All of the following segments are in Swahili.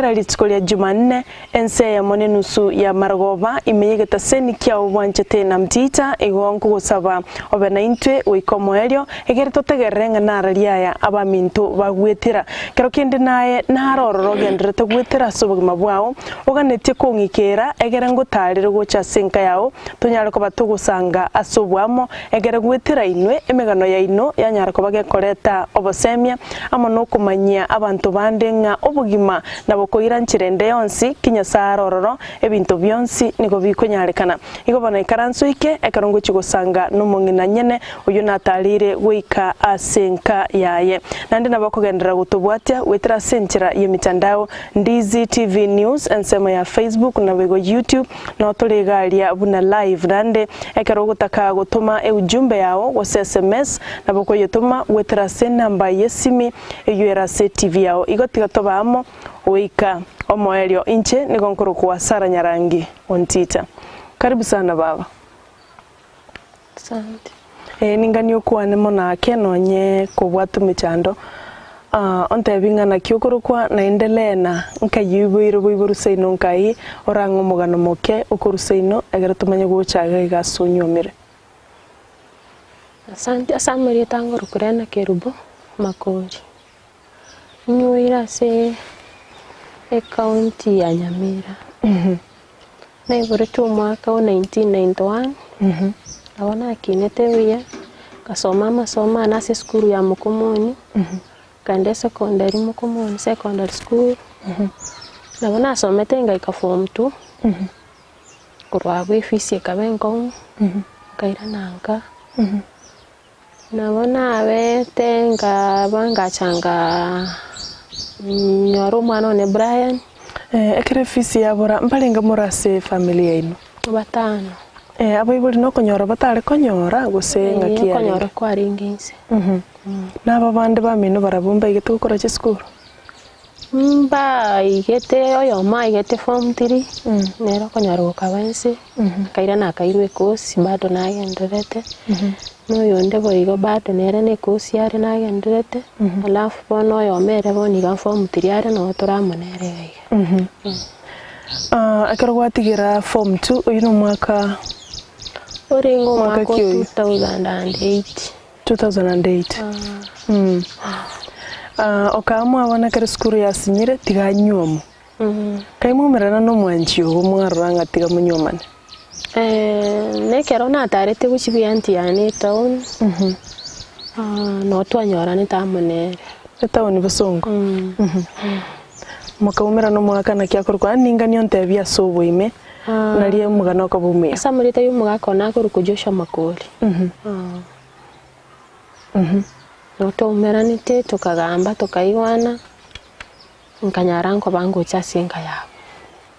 ekera litskolia Jumanne ense ya mone nusu ya Maragova imeyegeta seni kia ubwanchete na mtita igongo gusaba obena intwe uikomoelio egere totegerenga naraliaya abamintu bagwetira kero kende naye narororo genderete gwetira sobugima bwao oganetie kungikera egere ngutarire gocha senka yao tunyare ko batugusanga asobwamo egere gwetira inwe emegano ya ino yanyara ko bagekoreta obosemia amo no kumanyia abantu bandenga obugima nabo koira nchirende yonsi kinya sarororo ebintu byonsi niko bikonyarekana igobona ikaranso ike ekarongo chigosanga numungina nyene uyu natalire wika asenka yaye nande nabo kugendera gutubwatia wetira senchira ye mitandao Ndizi TV News ensema ya Facebook na wego YouTube na tolegalia buna live nande ekero gutaka gutuma ujumbe yao go SMS nabo ko yotuma wetira sen namba yesimi eyera TV yao igotiga tobamo wika omoelio inche nigonkuru kwa Sara Nyarangi ontita. Karibu sana baba. Asante. Ningani ukwane mona kenonye kubwatu michando. Onte bingana kyukuru kwa naendelea na nkayibwiro bwiburuseino nkai orango mugano moke ukuruseino egera tumanye guchaga igasunyomire. Asante asamuri tango rukurena kerubo makori. Nyuira se county ya Nyamira. Na ibure tu mwaka wa 1991. Abana kinete wia kasoma masoma nase skuru ya Mukomoni. Kande secondary Mukomoni secondary school. Nabona asomete ngaika form 2. Kurwawe fisi kabengo. Kaira nanka. Nabona abete nga changa nyoro mwana ne Brian. Ekere fisi yabora mpalenga murase familia ino. Batano. Abo ibuli no konyora batale konyora gusenga kiya. Konyora kwa ringinse. Na babande bamino barabumba igete gukora che school. Mba igete oyo ma igete form 3. Nero konyora ukabanse. Kaira na kairwe kosi bado na agenderete. No yonde boigo bado nere ne kosi yare na agenderete. Alafu bono yo mere boni ga form 3 yare no turamonere gaiga. Akaro gwatigira form 2 uyu mwaka oringo mwaka 2008. 2008. Okamwa abana kare skuru ya sinyire tiganyuomo. Kaimo merana no mwanchi ugo mwaranga tiga munyomane. Nekero na tarete guchibi anti yani town. No twanyora ni tamonere. Town basongo. Mukaumera no mwaka na kyakorwa ningani onte bya sobo ime. Naliye mugano ko bumwe. Samurita yumuga na ko rukujosha makoli. No to umeranite tukagamba tukaiwana. Nkanyaranko bango chasinga yabo.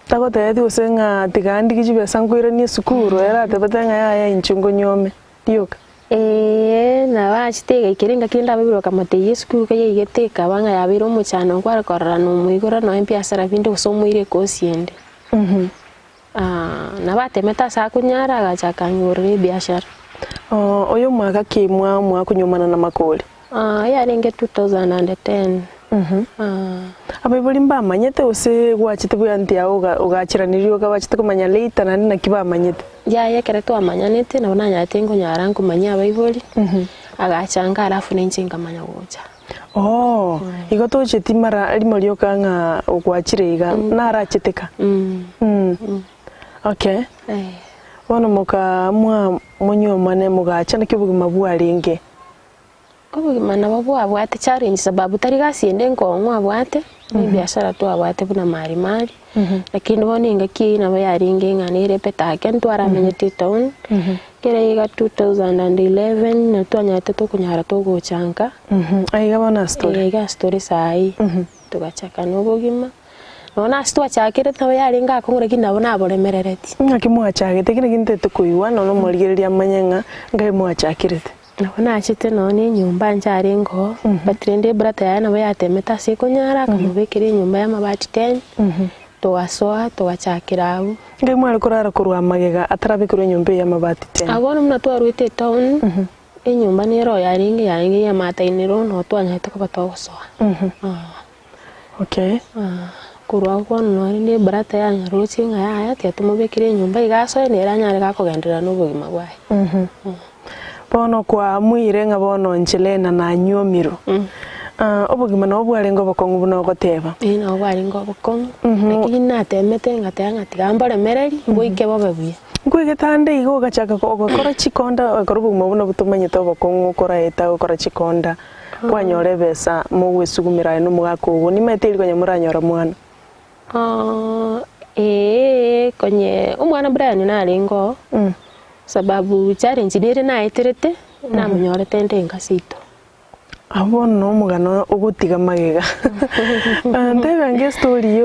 Tago tayari usenga tigandi kijibe sanguira ni sukuru era tabatanga ya inchungo nyome. Dioka. Na wachitega ikirenga kinda bibiro kamate Yesu ka yigiteka banga yabiro muchano kwara korara no mwigora no empiasara binde usomuire kosiende. Na batemeta sa kunyara agachakangure biashara. Oyo mwaka kimwa kunyumana na makoli. Yarenge 2010. Abibuli mbamanyete use gwachite byanti yawo ugachiranirio ka wachite kumanya later nani na kibamanyete. Ya kere to amanyanete na bonanya tengo nyarangu manya abibuli. Agachanga alafu nenjenga manya gocha. Igo to chetimara limolio kanga ugwachirega narachiteka. Okay. Wono muka mwa munyomane mugacha na kibugima bwaringe. Obugima na babu abwate challenge sababu tari gasiende nkongwa abwate ni biashara tu abwate buna mari lakini boninga ki na bayaringe nganire petake ntwara menyete town kere iga 2011 na twanyate to kunyara to gochanka aiga bana story aiga story sai tugachaka no bugima nona stwa chakire tawe yaringa akongore kinabona aboremerereti ngakimwachagete kine kinte tukuiwa no morigereria manyenga ngai mwachakirete. Nabona achite none nyumba njarengo batrende brata yana bayatemeta siko nyara kamubekire nyumba ya mabati 10 tuwasoa tuwachakira abu ngai mwari kurara kurwa magega atarabikire nyumba ya mabati 10 abona mna twarwite town inyumba nero yaringe ya mata inero no twanyahita ko batwagosoa Okay. kurwa kwa nori ne brata ya nyarochi ngaya tia tumubekire nyumba igaso ne ranya gakogendera n'ubugima bwaye. Bono kwa mwire nga bono nchilena na nyomiro. Obugima no bwari ngo bokongu buno goteba. No bwari ngo bokongu. Lakini natemete ngatanga tigambore mereri mbuike bobebuye. Ngwigitande igo gachaka gukora chikonda akorobu buno butumenye to bokongu ukora eta ukora chikonda. Kwanyore besa mu gwisugumira no mugako ubu nimeteri konye muranyora mwana. Konye umwana Brian naringo. Sababu challenge nire naeterete namunyorete ndenga sito. Abo no mugano ugutiga magega. Ndebe nge story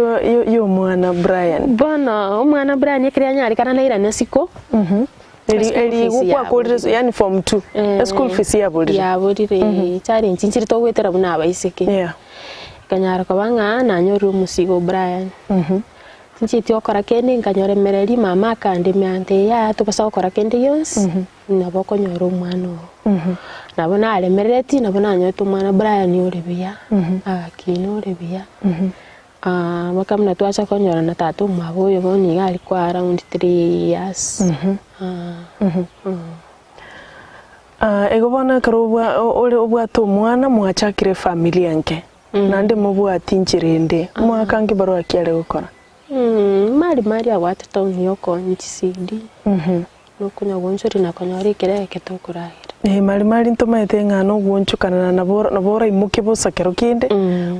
yo mwana Brian. Bona umwana Brian yakiriya nyari kana naira nasiko. Eri gukwa kodire yani form 2. School fees ya buri. Ya buri challenge nchiri to wetera buna abaiseke. Yeah. Kanyara kabanga nanyoru musigo Brian. Nchiti okora kende nkanyore mereri mama kandi myante ya tubasa okora kende yonsi. Nabo konyora umwana. Nabona alemereti nabona nyoto umwana Brian yorebiya. Agakino orebiya. Makamna twacha konyora na tatu maboyo boni gali kwa around 3 years. Ego bona karobwa ole obwato umwana mwachakire familia nke. Nande mubwati nchirende. Mwakangi baro akiale gukora. Mari awati town yoko ntisidi. Nukunya gonchori na konyori kereke tokurahira. Mari ntomaete ngano gonchukana na bora imuke bosakero kinde.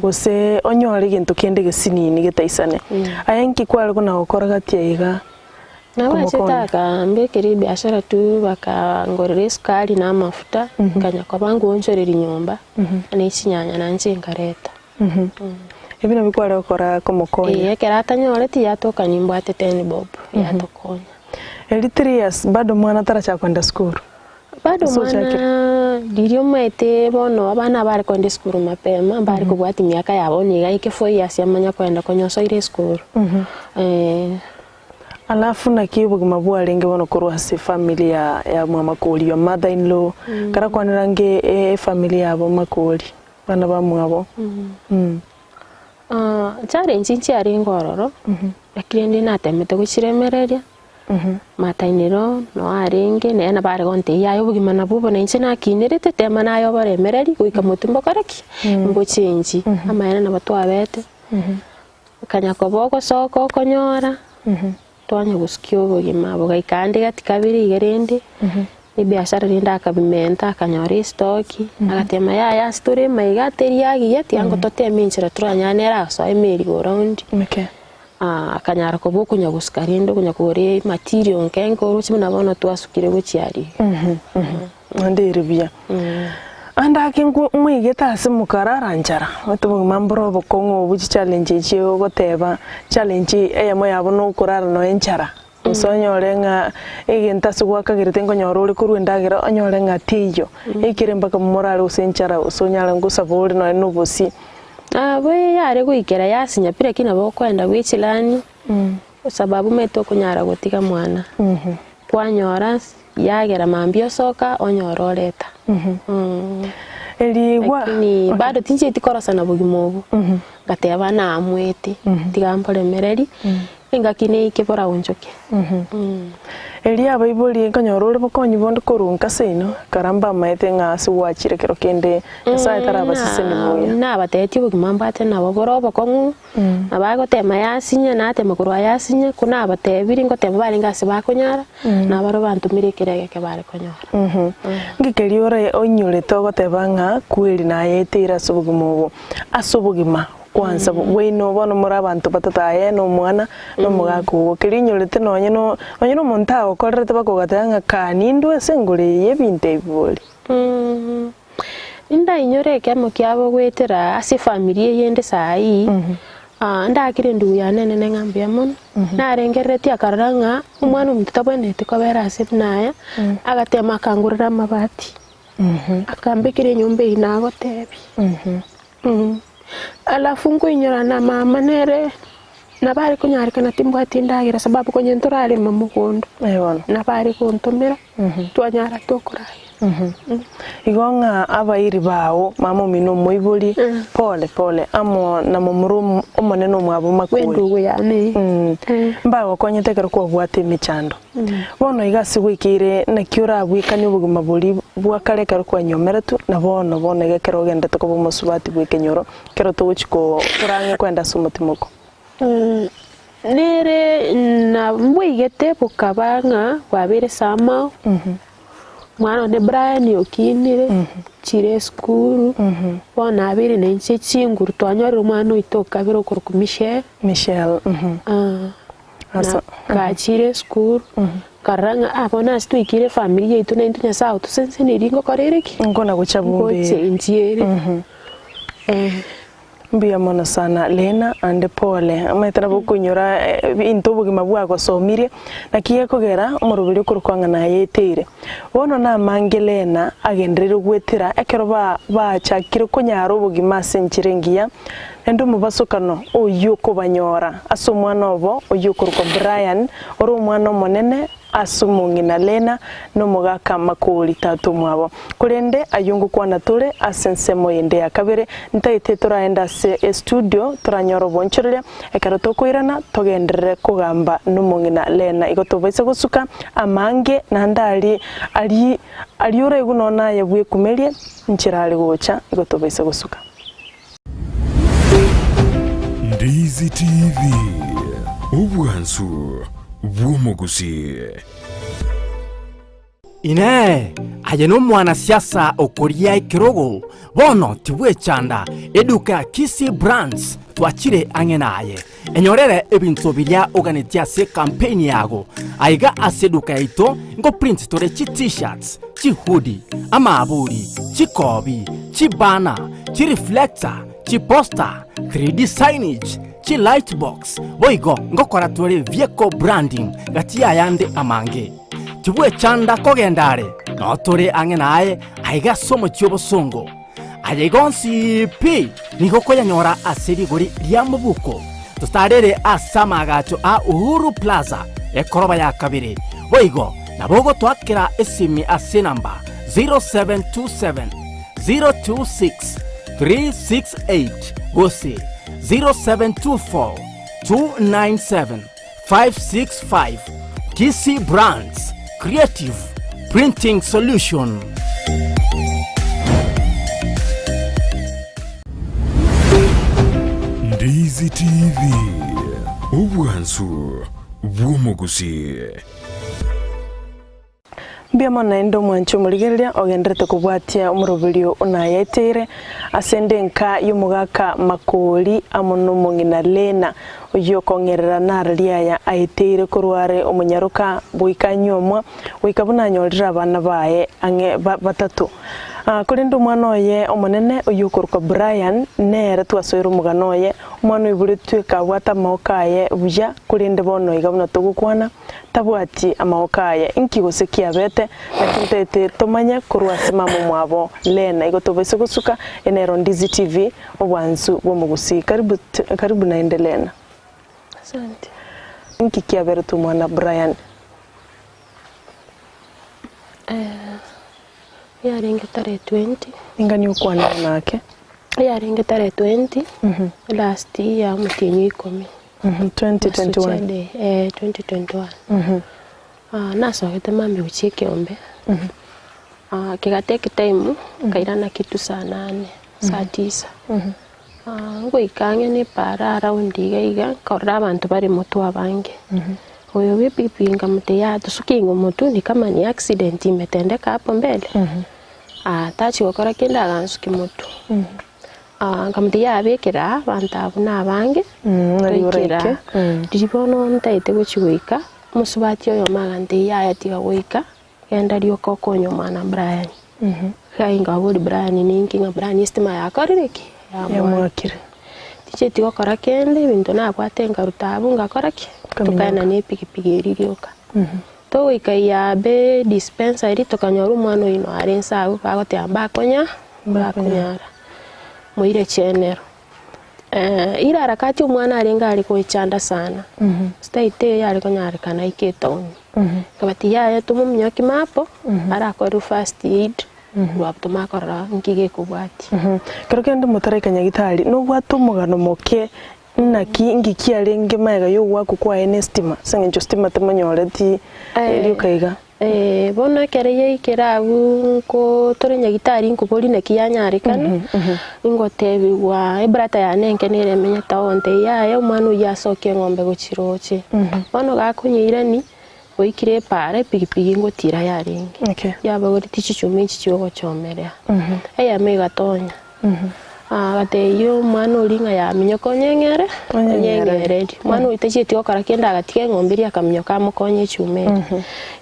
Ose onyori gintu kinde gesinini getaisane. Ayenki kwale kuna okora gatiaiga. Nawachitaka mbekeri biashara tu bakangorere sukari na mafuta kanya kwa bangu onchoreri nyumba anisinyanya nanje ngareta. Ebina bikwale okora komokonya. Kerata nyoreti yatoka nimbwate 10 bob yatokonya. Eli 3 years bado mwana taracha kwenda school. Bado mwana dirio mete bono abana bari kwenda school mapema bari kubwati miaka yabo niga ike 4 years yamanya kwenda konyoso ile school. Alafu na kibugima bwalenge bono kurwase familia ya mama koli ya mother in law kara kwanirange familia yabo makoli bana bamwabo. Challenge nchi ari ngororo lakini natemete guchiremereria matainiro no arenge ne na bare gonte yayo bugima na bubo na nchi nakinerete tema nayo baremereri guika mutumba karaki ngo chenji amayana na batu abete kanya koboko soko konyora twanya gusikyo bugima bugaikande gatikabiri igerende ibiashara rinda akabimenta akanyora stoki agatema ya story maigateri yagiye tiango totemenchira turanyanera so emeri go round akanyara ko boku nyagusikarindo kunyakore material nkenko ruchimo nabona twasukire guchiari anderibia anda kingu mwigeta simukara ranjara watubu mambro bokongo buchi challenge chyo goteba challenge eyamo yabo no kurara no enchara usonyorenga egenta sugwaka girete ngonyoro uri kurwendagira onyorenga tiyo ikire mpaka morale usenchara usonyala ngusaburi no nubusi we yare guikera yasinya pira kina bokwenda wichilani sababu meto kunyara gotiga mwana kwanyora yagera mambio soka onyororeta eliwa ni bado tinje tikorosa na bugimobu gateba na amwete tigampole mereri ingakine ikebora unjoke elia baibuli kanyorore bokonyi bondo korunka sino karamba maete ngasi wachire kero kende esa taraba siseni moya na bateti bugimambate na baboro bokongu abago tema yasinya na tema kurwa yasinya kuna batebiri ngo tema bali ngasi bakonyara na baro bantumire kirege ke bali konyara ngikeliore onyore to gotebanga kweli Nayaeteire subugimobo asubugima kwanza weno bono muri abantu batataye no mwana no mugako kirinyorete nonye no munta okorete bakogatanga kanindwe sengure yebinte biboli inda inyoreke mukyabo gwetera ase familia yende sai ndakire ndu ya nene ngambia mon narengereti akaranga umwana umtabonete kobera ase naya agatema kangurira mabati akambekire nyumba inagotebi alafu ngo inyora na mama nere na bari kunyarikana timbwati ndagira sababu kwenye nturari mamugondo na bari kuntumira twanyara tukurahi igonga abairi bawo mama mino moiburi pole amo na mumuru omoneno mwabo makuru wendugo yani mbago konyete kero kwa bwate michando bono igasi gwikire na kiura bwikani ubugima buri bwakare kero kwa nyomera tu na bono igekero genda to ko musubati bwikenyoro kero to uchiko turange kwenda sumutimoko nere na mbwigete bukabanga kwabere sama mwana ne Brian yokinire chire skuru bona abiri ne nche chinguru twanyora umwana itoka biro ku Michelle asa ka chire skuru karanga abona stwikire familia yitu na intunya sao to sense ni ringo karereki ngona guchabumbe nchiere mbia mona sana Lena ande pole ametara bukunyora into bugima bwako somire na kiye kogera umurubiri kurukwanga Nayaeteire wono na mangelena agendrere gwetira ekero ba chakire kunyaro bugima senchirengia endo mubasukano oyuko banyora asomwana obo oyuko ruko Brian oro umwana monene asumungina Lena no mugaka makuri tatu mwabo kurende ayungu kwana tule asensemo yende ya kabere ntaite turaenda se studio turanyoro bonchirire ekaro tokoirana togendere kugamba numungina Lena igotobaise gusuka amange na ndali ali ure gunona yabwe kumerie nchirali gocha igotobaise gusuka Ndizi TV ubwansu bw'umuguzi ine aye no mwana siasa okoria ikirogo bono tibwe chanda eduka Kisi Brands twachire angenaye enyorere ebintu biria organitia se campaign yago aiga aseduka ito ngo print tore chi t-shirts chi hoodie amaburi chi kobi chi banner chi reflector chi poster 3D signage chi lightbox boigo ngokora tore vehicle branding gatia yande amange tibwe chanda kogendare no tore angenaye aiga somo chiobosongo ayegonsi pi nigoko yanyora aseri gori lyamubuko tostarere asamagacho a Uhuru Plaza ekoroba ya kabiri boigo nabogo twakira esimi ase namba 0727 026 368 gose 0724 297 565 Kisi Brands Creative Printing Solution. Ndizi TV ubwansu bw'umuguzi mbia mona endo mwancho muligereria ogendrete kubwatia umurubirio Nayaeteire asende nka yumugaka makuri amuno mungina Lena uyo kongerera nararia ya Aeteire kurware omunyaruka buikanyomwa wikabuna nyorira abana bae ange batatu kurinda umwana oye omonene uyukuruka Brian nere twasoira umugano oye umwana iburi twika bwata maokaye buja kurinde bono igabuna tugukwana tabwati amaokaye inkigose kiabete nakintete tomanya kurwase mamu mwabo Lena igotobese gusuka enero Ndizi TV obwanzu bwomugusi karibu naendelea. Asante. Inki kiabere tu mwana Brian yarenga tare 20 ingani ukwana nake yarenga tare 20 last year mutinyi 10 2021 2021 nasogete mami uchike ombe kigateke time kairana kitu saa 8 saa 9 ngo ikange ni para around iga korra abantu bari moto abange oyo bipinga mute ya tusukingo moto ni kama ni accident imetendeka hapo mbele tachi wakora kenda gansuki moto ngamute ya bekera bantu nabange rekera dibono ntaite guchwika musubati oyo magante ya yatiga goika yenda rio kokonyo mana Brian kainga buri Brian ninki nga Brian istima yakorireki ya mwakire tiche tigo kora kende bintu na kwatenga rutabu ngakora ki tukana ne pikipiki ririoka to ikaya be dispensary tokanyoru mwana ino arensa ago bagote ambakonya bakonyara muire chenero ira harakati umwana arenga ari kuichanda sana state yari konyarikana iketown kabati yaya tumumnya kimapo ara kwa first aid wapto makora ngige kubati karokende mutareka nyagitari no gwatumugano moke naki ngiki arenge maega yo gwaku kwa enestima sange stima temonyoreti rio kaiga bono kereye ikerabu ko torenya gitari nkubori na kiyanyarikana ingotebi wa ebrata ya nenke nere menya taonte ya umwana yasoke ngombe guchiroche bono gakunyirani oikire pare pigipigi ngotira yaringe yaba gori tichichumi chichogo chomerea eya mega tonya gate yo mwana oringa ya minyoko nyengere mwana itachiti okara kenda agatike ngombiri akamnyoka amukonye chumeri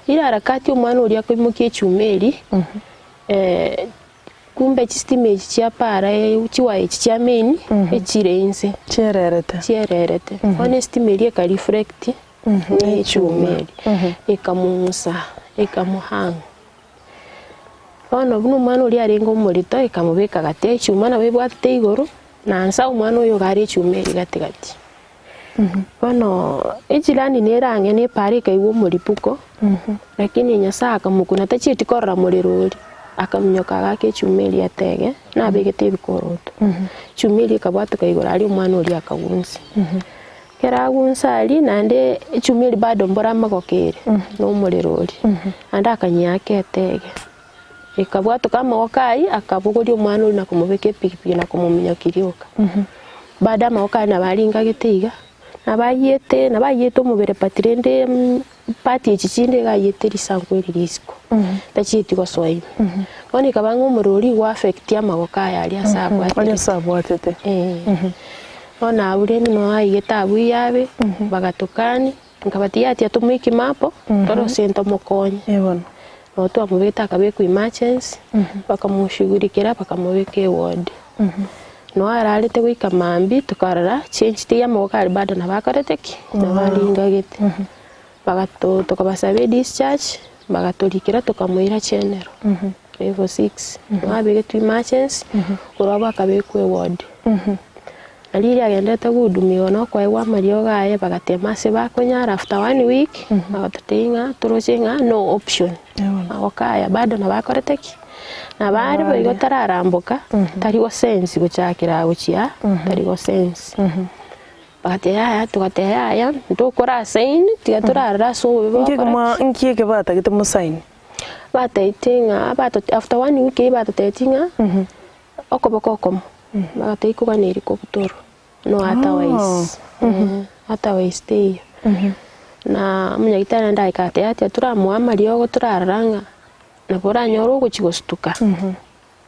ira harakati umwana uri akwimukie chumeri kumbe chistimage chia para uchiwa chia main echirense chiererete honest merie ka reflect ni chumeri ekamunsa ekamuhanga ono buno mwana uri arengo murito ikamubeka gate chumana webwate igoro nansa umwana uyo gari chumeri gati ono ejilani nerange ne pare kaiwo muripuko lakini nyasa akamukuna tachiti korra murirori akamnyoka gake chumeri atege na begete bikoroto chumeri kabwatu kaigoro ari umwana uri akagunsi kera gunsa ali nande chumeri bado mbora magokere no murirori anda akanyake atege ikabwatu kama wakai akabuguri umwana uri nakumubeke pikipiki na kumumenya kirioka baada maokai na baringa giteiga nabayete umubere patirende pati echichinde gayete risangweri risiko tachiti goswai oni kabangu mururi wa affect ya magokai ali asabwatete ona ureni no ayeta abu yabe bagatukani ngabati ati atumiki mapo toro sento mokonye oto amubeta akabeku emergency bakamushugurikira bakamubeke ward no aralete gwika mambi tukarara change ya mokari bado na bakareteki na balinga gete bagato tukabasabe discharge bagatorikira tukamuira chenero level 6 no abege emergency uraba akabeku ward aliri agendete gudumiwa no kwa ewa mario gaye bagatema se bakonyara after 1 week bagatinga turochenga no option akaya bado na bakoreteki na bari boigo tararambuka tarigo sense guchakira guchia tarigo sense bagataya tugataya ndokora sign tigaturara so bebo ngike bata gitemo sign bataitinga bato after 1 week bataitinga okobokokom bagateikuganiri kubutoro no otherwise stay na munyagitana ndaikate ati turamuamario go turaranga na bora nyoro guchigostuka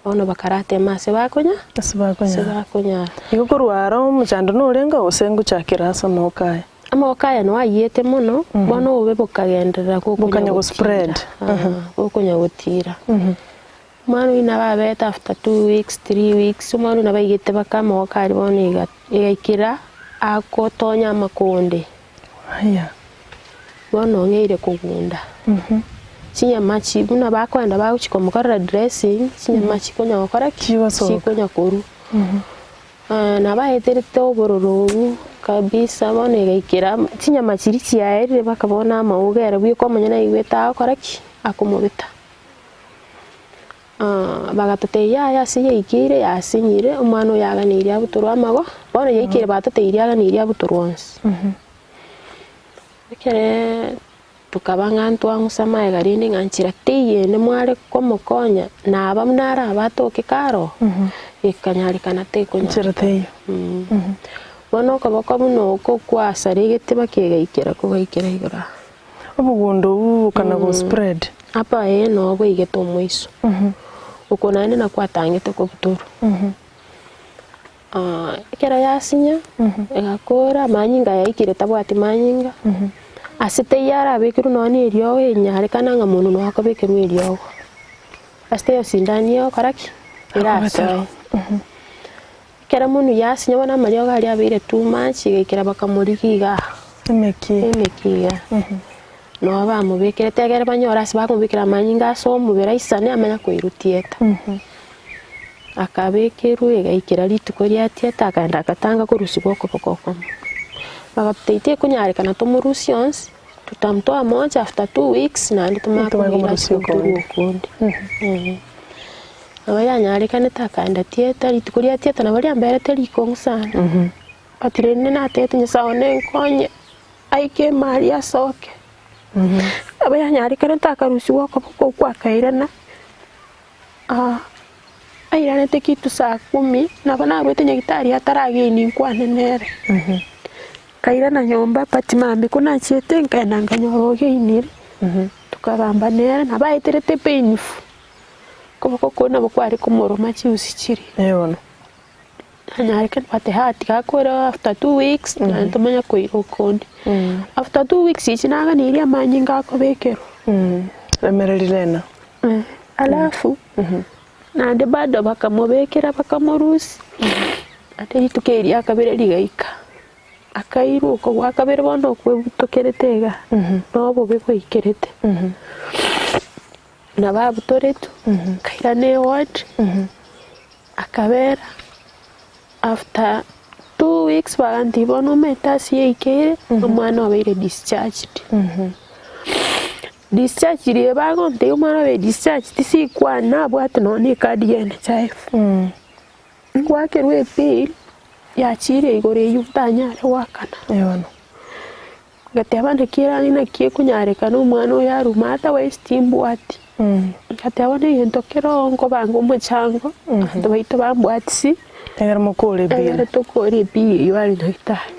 ono bakarate mase bakonya igukurwaro muchando no renga osengu chakira samokaya amokaya no ayete muno bono ube bukagendera kukunya go spread kukunya gutira manu ina babeta after 2 weeks 3 weeks manu na bayite bakama okari boniga igakira akotonya makonde bono ngeire kugunda chinya machi buna bakwenda bakuchikomukorera dressing chinya machi konya gukora konya koru na baeterete obororo kabisa bono igakira chinya machiri chiaere bakabona amaugera bwiko manyana igweta akora akumubita bagatote ya siye ikire yasinyire umwana yaganira abuturu amago bono yikire batote iriaganira abuturu onse kere tukabanga ntwangusama egarinde nganchira tiye ne mware komokonya na abamnara abatoke karo ikanyarikana te konchira te bono kabako buno ko kwasare gete bakegayikira ko gayikira igora obugundo kana go spread apa no go igeto mwiso ukona ene na kwatangete ko buturu kera yasinya egakora manyinga yaikire tabwati manyinga asite yara bekiru noni eriyo enyare kana nga muntu no akabeke mweriyo aste yosindani yo karaki iraso kera muntu yasinya bana mariyo gali abire too much igekera bakamurikiga emekiga no abamubekere tegere banyora sibakumubikira manyinga so mubera isane amanya ko irutieta akabekerwa igaikira rituko ria tieta akaenda akatanga kurusi gwoko bokoko bagapteite kunyarekana tumurusi onsi tutamtoa moja after 2 weeks na ndi tumakomurusi ukundi abaya nyarekana takaenda tieta rituko ria tieta na bali ambere teriko sana atirene na tete nyasaone konye aike mari asoke abaya nyarekana takarusi gwoko bokoko akairana airanete kitu saa 10 na bana rwete nyagitari ataragini kwanenere kaira na nyomba pati mambe kuna chiete nkaenda nganyoroge inire tukabamba nere na baiterete painfu koboko kona bokwari kumoroma chiusichiri yona anyareke pate hati kakora after 2 weeks na ntomanya koiro kondi after 2 weeks ichinaga niria manyinga akobekero emererilena alafu na ande bado bakamobekera bakamorusi ate itukeri akabere ligaika akairu ko gwakabere bono kwebutokeretega no bobe kwikerete na babutoretu kaira ne ward akabera after 2 weeks baganti bono metasi ikere omwana obere discharged discharge rie bagonte umwana we discharge tisi kwana bwate none kadi yene chief ngwake rwe pil ya chire igore yutanyare wakana yona gatebane kirani na kie kunyarekana umwana ya rumata we stimbwati gatebane yentokero ngo bango muchango tubaito bambwatsi egera mukore bi egera tokore bi yari nditari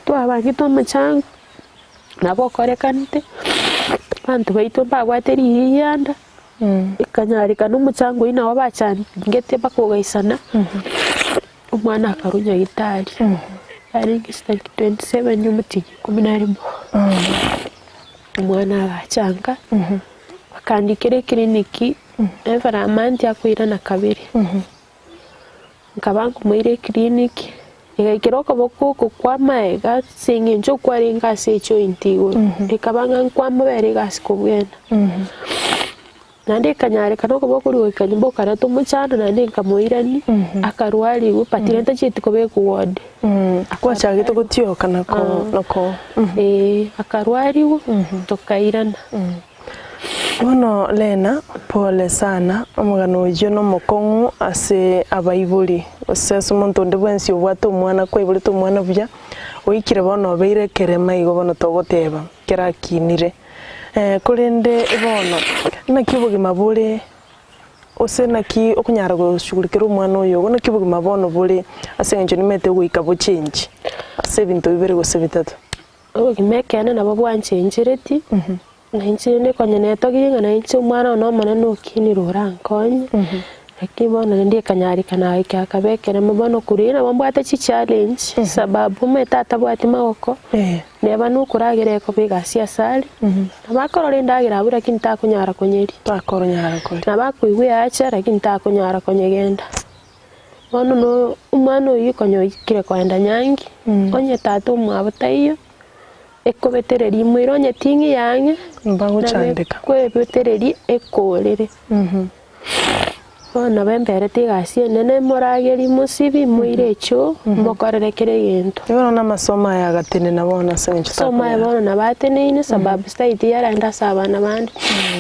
to abangito muchango nabo korekante bantu baito bagwateri yanda ikanyarika n'umuchango ina wabacana ngete bakogaisana umwana akarunya gitari ari ngisitari 27 y'umutigi 17 umwana agacanga bakandikire kliniki environment yakwira na kabiri nkabangu muire kliniki igaikira okoboko kwa maega singinjo kwaringa secho intigo ikabanga kwa mabere gasikobwena nande kanyareka no koboko ri kanyimbo karato muchana nande nkamuirani akarwari upatirenta chiti kobeku ward akwachagite gutioka nako akarwari tokairana Bono Lena pole sana omugano ujo no mokongu ase abaibuli osese umuntu ndi bwensi obwato mwana kwaibuli to mwana buya oikire bono beire kerema igo bono togoteba kerakinire kurinde bono na kibugima bure ose naki okunyara gushugulikira umwana oyo bono kibugima bono bure ase njo nimete guika bo change ase bintu bibere gose bitatu ogimekene nabo bwanchenjereti Nanchine kwenye netoginga na inchi umwana no maneno kinirura nkonye lakini bona ndiye kanyarika na akabekera mbono kurina bambwate chi challenge sababu metata bwati mawoko neba nukuragire ko bigasi asali nabakorora ndagira bura kinta kunyara konyeri takoronyara ko nabakuigwe acha lakini takunyara konyegenda bono no umwana yikonyo ikire kwenda nyangi onye tatu mwabutayo ekobetereri mwironye tingi yange mbango chandika kwebetereri ekorere bona bembere tigasi nene morageri musibi muirecho mokorerekere gento ibono na masoma ya gatene nabona senje soma yabona nabatene ine sababu state yaranda sabana bandi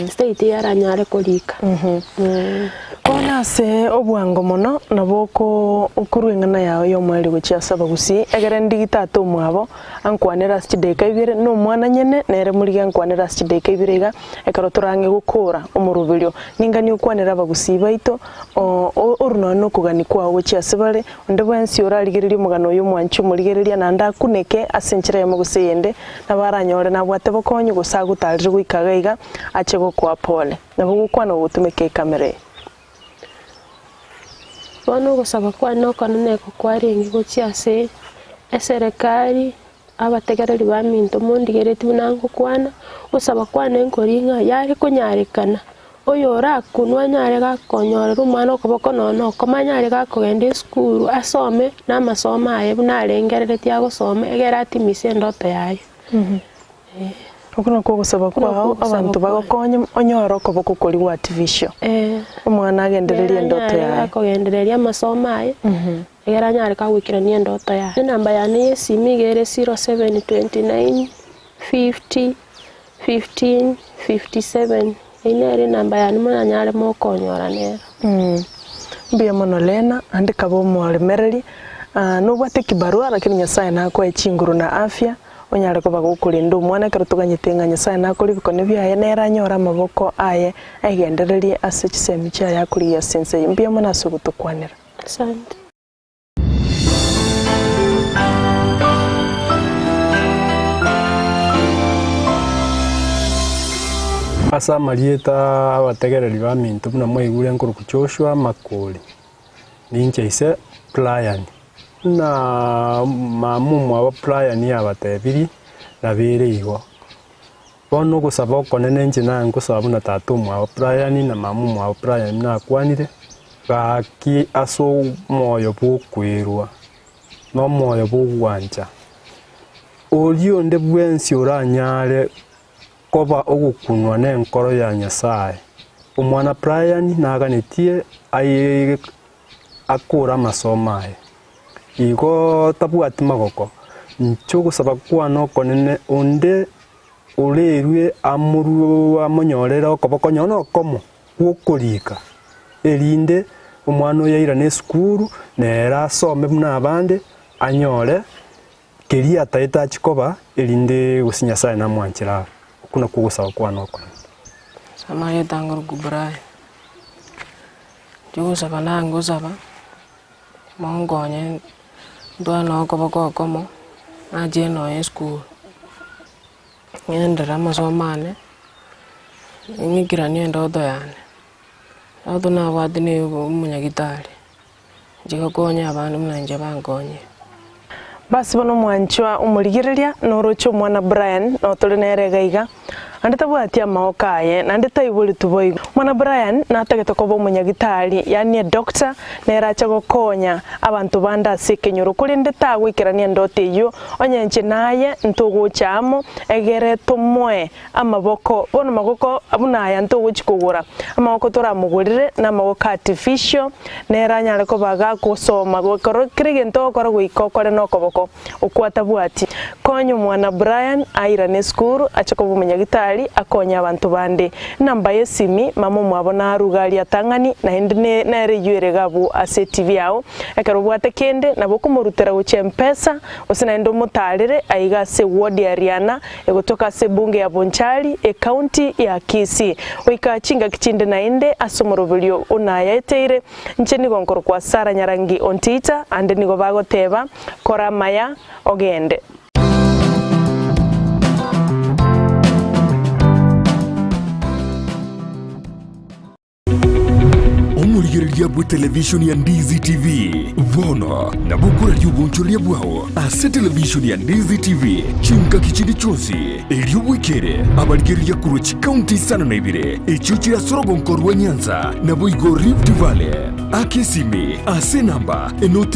state yaranyare kolika Kona se obwango mono naboko okuruingana yawo yo mwali gucia sabagusi egere ndigitato mwabo ankwanera chideka ibire no mwana nyene nere muri ankwanera chideka ibirega ekarotorange gukura umurubirio ningani ukwanera bagusi baito oruno no kugani kwa gucia sebare onde bwensi orarigiriria mugano yo mwanchu murigiriria nanda kuneke asenchira yemo guseyende nabaranyore nabwate bokonyu gusagutarire guikagaiga ache gukwa pole nabo gukwana gutumeke kamera Bono gusaba kwa no kanone ko kwaringi guciase eserikali abategereri ba minto mondigereti bunango kwana usaba kwana enkoringa yari kunyarekana oyora kunwa nyare ga konyorera umwana okoboko nono komanyare ga kugenda school asome na masoma aye bunarengerere tya gusoma egera atimise ndoto yayo Okuno ko gusaba kwao abantu bagokonye onyoro ko bokukori wa artificial. Umwana agendereria ndoto yae. Akogendereria masomo aye. Egera nyari ka gwikirania ndoto yae. Namba yane yesimi gere 0729 50 15 57. Ine namba yane mwana nyari mokonyora nera. Mbia mono Lena andika bo mwaremereri nubwate kibarua lakini Nyasaye nako echinguru na afya onyare ko bagukurinda umwana kero tuganyitenga Nyasaye nako libikone byaye nera nyora amaboko aye agendererie ase chisemi cha yakuri ya sense mbia mono asugutukwanira. Asante. Asa marieta abategereri ba mintu na moigure nkuru kuchoshwa makoli ninche ise Brian na mamumu aba Brian yabatebiri nabere igo bono gusaba konene nje na ngusaba na tatumu aba Brian na mamumu aba Brian na kwanire gaki aso moyo bukwirwa no moyo bugwanja olio nde bwensi oranyare koba ogukunwa n'enkoro ya Nyasaye umwana Brian naganitie aye akura amasomo aye igo tabwati magoko ncho gusaba kwano konene onde urerwe amuru amonyorera okoboko nyono komo gukurika erinde umwana yaira ne skuru nera asome buna abande anyore keria taita chikoba erinde gusinyasa na mwanchira kuna kugusaba kwano kono Samaye tangor gubrai. Jugo saba nango saba. Mongonye doa no ko komo. Aje no school. Ngenda masomane. Ingikirani ndoto yane. Ndoto na wadini umunyagitari. Jigo konya abantu mnanje bangonye. Basi bono mwanchwa umurigireria norocho mwana Brian no tole neregaiga andita bwatia maokaye na ndita ibuli tuboi mwana Brian natageta ko bomunyagitari yani doctor neracha gokonya abantu banda sekenyoro kuri ndita gwikirania ndote yo onyenche naye ntugo chamo egere tumwe amaboko bono magoko abuna ya ntugo chikugura amaboko toramugurire na amaboko artificial neranyale ko baga kusoma gokoro kirige nto kora gwikokore no koboko ukwata bwati konyo mwana Brian aira ne skuru achako bomunyagitari akonya abantu bande namba yesimi mama mwabona rugari atangani na ende nere yuere gabu ase TV yao ekaro bwate kende nabo kumurutera uche mpesa osina endo mutarire aiga se ward ya Riana egotoka se bunge ya Bonchari e county ya Kisii oika chinga kichinde na ende asomorobilio Nayaeteire ncheni gonkoro kwa Sara Nyarangi ontita ande nigo bagoteba kora maya ogende Umurigereria bwa television ya Ndizi TV Vono na bukura ryubunchuria bwao ase television ya Ndizi TV chinka kichindi chonsi eriobwikere abarigereria kuruchi county sana na ibire echuchi ya Sorogo nkorwa Nyanza na Boigo Rift Valley akesime ase namba enote